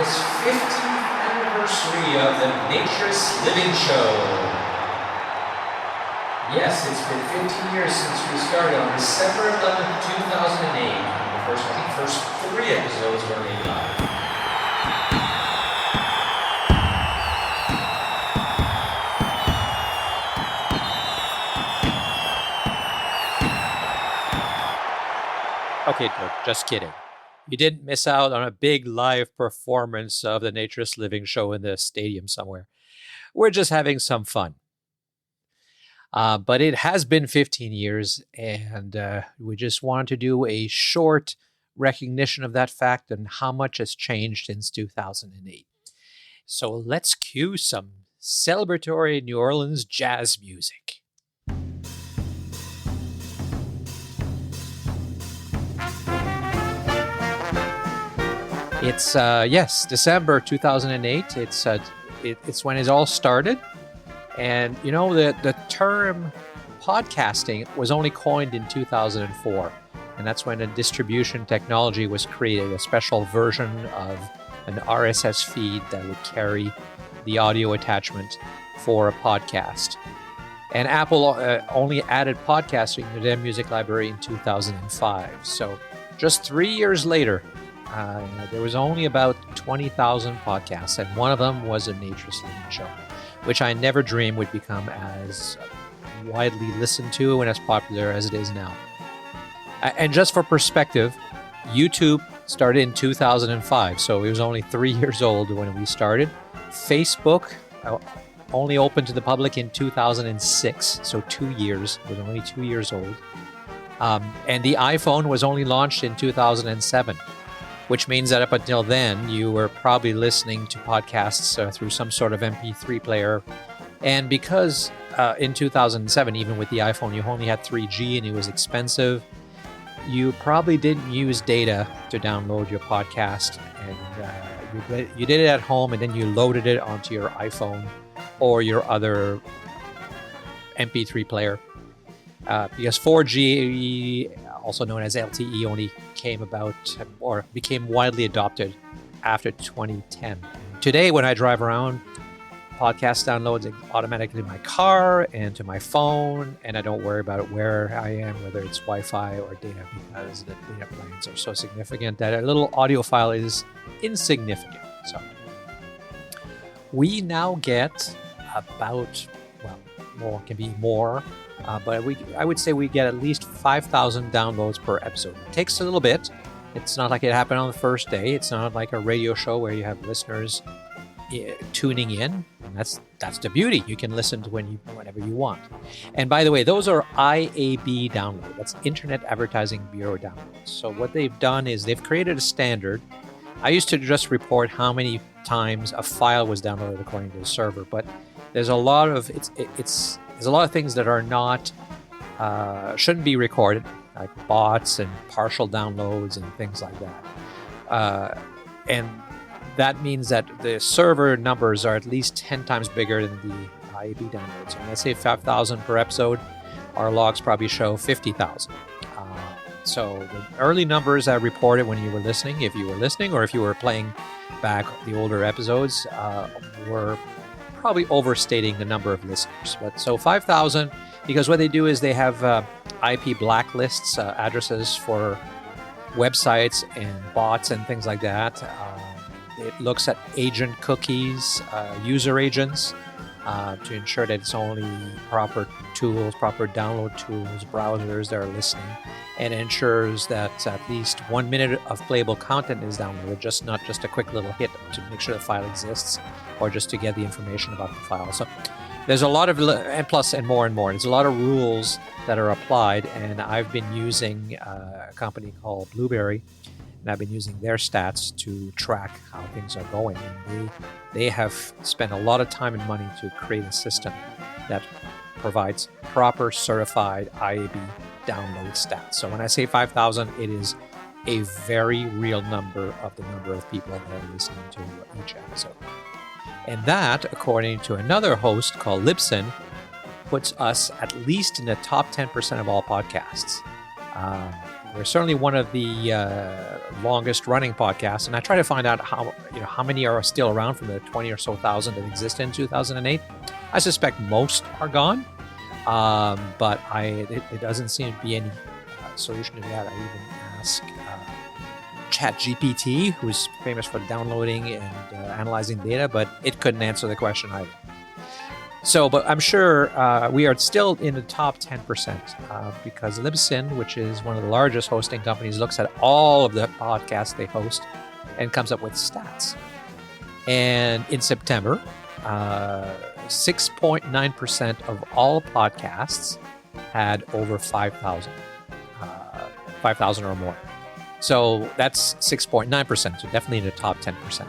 this 15th anniversary of the Naturist Living Show. Yes, it's been 15 years since we started on December 11th, 2008. The first 3 episodes were made live. Okay, Dirk, just kidding. You didn't miss out on a big live performance of the Naturist Living Show in the stadium somewhere. We're just having some fun. But it has been 15 years, and we just wanted to do a short recognition of that fact and how much has changed since 2008. So let's cue some celebratory New Orleans jazz music. It's, December 2008. It's when it all started. And, you know, the term podcasting was only coined in 2004. And that's when a distribution technology was created, a special version of an RSS feed that would carry the audio attachment for a podcast. And Apple only added podcasting to their music library in 2005. So just 3 years later, there was only about 20,000 podcasts, and one of them was a Naturist Living Show, which I never dreamed would become as widely listened to and as popular as it is now. And just for perspective, YouTube started in 2005, so it was only 3 years old when we started. Facebook only opened to the public in 2006, so 2 years. It was only 2 years old. And the iPhone was only launched in 2007. Which means that up until then, you were probably listening to podcasts through some sort of MP3 player. And because in 2007, even with the iPhone, you only had 3G and it was expensive, you probably didn't use data to download your podcast. And you did it at home, and then you loaded it onto your iPhone or your other MP3 player. Because 4G, also known as LTE, only came about or became widely adopted after 2010. Today, when I drive around, podcast downloads automatically to my car and to my phone, and I don't worry about where I am, whether it's Wi-Fi or data, because the data plans are so significant that a little audio file is insignificant. So we now get about, more can be more, but I would say we get at least 5,000 downloads per episode. It takes a little bit. It's not like it happened on the first day. It's not like a radio show where you have listeners tuning in. And that's the beauty. You can listen to whenever you want. And by the way, those are IAB downloads. That's Internet Advertising Bureau downloads. So what they've done is they've created a standard. I used to just report how many times a file was downloaded according to the server, but there's a lot of there's a lot of things that are not shouldn't be recorded, like bots and partial downloads and things like that. And that means that the server numbers are at least 10 times bigger than the IAB downloads. So when I say 5,000 per episode, our logs probably show 50,000. So the early numbers I reported when you were listening, if you were listening or if you were playing back the older episodes, were probably overstating the number of listeners. But so 5,000, because what they do is they have IP blacklists, addresses for websites and bots and things like that. It looks at agent cookies, user agents, to ensure that it's only proper tools, proper download tools, browsers that are listening, and ensures that at least 1 minute of playable content is downloaded, not just a quick little hit to make sure the file exists or just to get the information about the file. So there's a lot of, and plus and more, there's a lot of rules that are applied, and I've been using a company called Blubrry, and I've been using their stats to track how things are going. And they have spent a lot of time and money to create a system that provides proper certified IAB download stats. So when I say 5,000, it is a very real number of the number of people that are listening to each episode. And that, according to another host called Libsyn, puts us at least in the top 10% of all podcasts. We're certainly one of the longest running podcasts, and I try to find out how many are still around from the 20 or so thousand that existed in 2008? I suspect most are gone, but it doesn't seem to be any solution to that. I even asked ChatGPT, who's famous for downloading and analyzing data, but it couldn't answer the question either. So, but I'm sure we are still in the top 10% because Libsyn, which is one of the largest hosting companies, looks at all of the podcasts they host and comes up with stats. And in September, 6.9% of all podcasts had over 5,000 or more. So that's 6.9%, so definitely in the top 10%.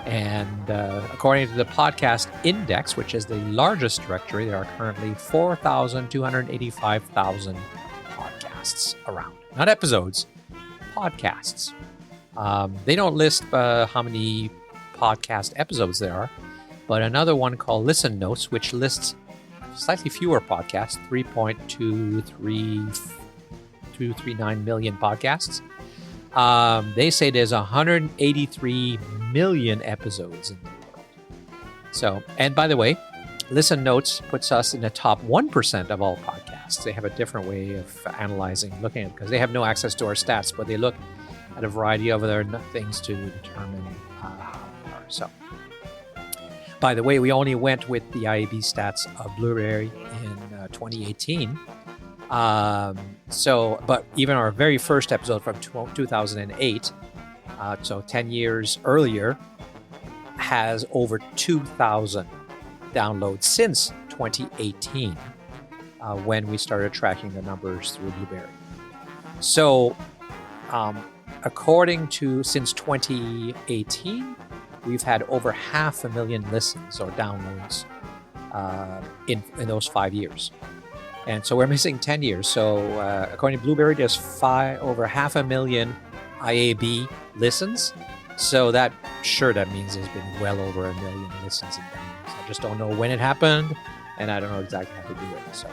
And according to the Podcast Index, which is the largest directory, there are currently 4,285,000 podcasts around. Not episodes, podcasts. They don't list how many podcast episodes there are, but another one called Listen Notes, which lists slightly fewer podcasts, 3.239 million podcasts. They say there's 183 million episodes in the world. So, and by the way, Listen Notes puts us in the top 1% of all podcasts. They have a different way of analyzing, looking at it, because they have no access to our stats, but they look at a variety of other things to determine how we are. So, by the way, we only went with the IAB stats of Blubrry in 2018. But even our very first episode from 2008, so 10 years earlier, has over 2,000 downloads since 2018, when we started tracking the numbers through Blubrry. So, according to since 2018, we've had over 500,000 listens or downloads in those 5 years. And so we're missing 10 years. So according to Blubrry, there's over 500,000 IAB listens. So that means there's been well over 1 million listens and downloads. I just don't know when it happened, and I don't know exactly how to do it. So,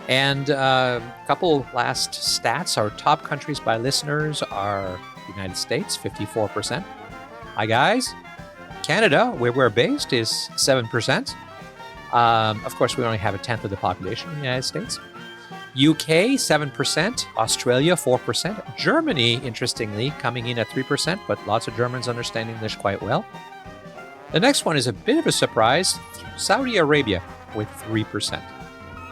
and a couple last stats. Our top countries by listeners are United States, 54%. Hi guys. Canada, where we're based, is 7%. Of course, we only have a tenth of the population in the United States. UK, 7%. Australia, 4%. Germany, interestingly, coming in at 3%, but lots of Germans understand English quite well. The next one is a bit of a surprise. Saudi Arabia with 3%.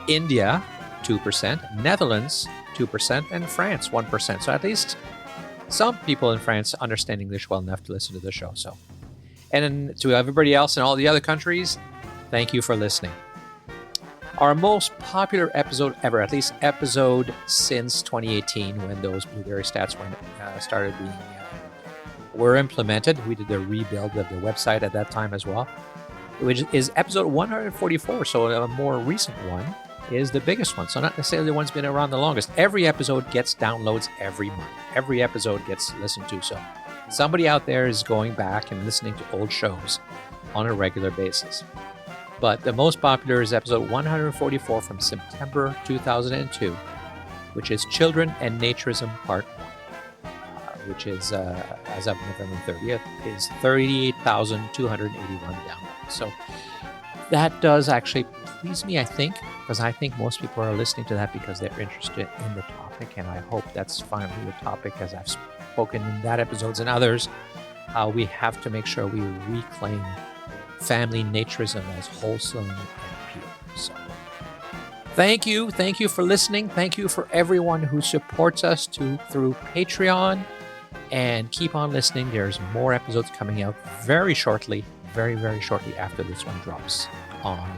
India, 2%. Netherlands, 2%. And France, 1%. So at least some people in France understand English well enough to listen to the show. So, and then to everybody else in all the other countries, thank you for listening. Our most popular episode ever, at least episode since 2018, when those Blubrry stats started being were implemented. We did a rebuild of the website at that time as well, which is episode 144. So a more recent one is the biggest one. So not necessarily the one's been around the longest. Every episode gets downloads every month. Every episode gets listened to. So somebody out there is going back and listening to old shows on a regular basis. But the most popular is episode 144 from September 2002, which is Children and Naturism Part 1, which is, as of November 30th, is 38,281 downloads. So that does actually please me, I think, because I think most people are listening to that because they're interested in the topic, and I hope that's finally the topic, as I've spoken in that episodes and others, how we have to make sure we reclaim family naturism as wholesome and pure. So thank you for listening. Thank you for everyone who supports us through Patreon, and keep on listening. There's more episodes coming out very shortly, very, very shortly after this one drops on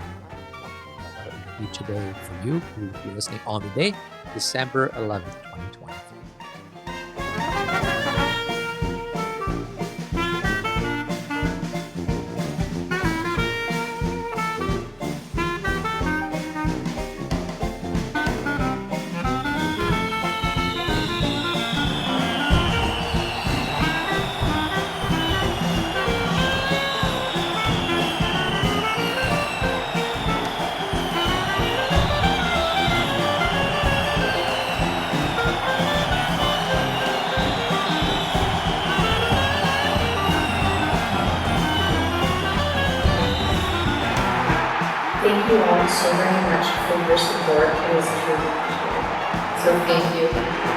today for you who will be listening on the day, December 11th, 2023. so very much for your support. It is truly appreciated. So thank you.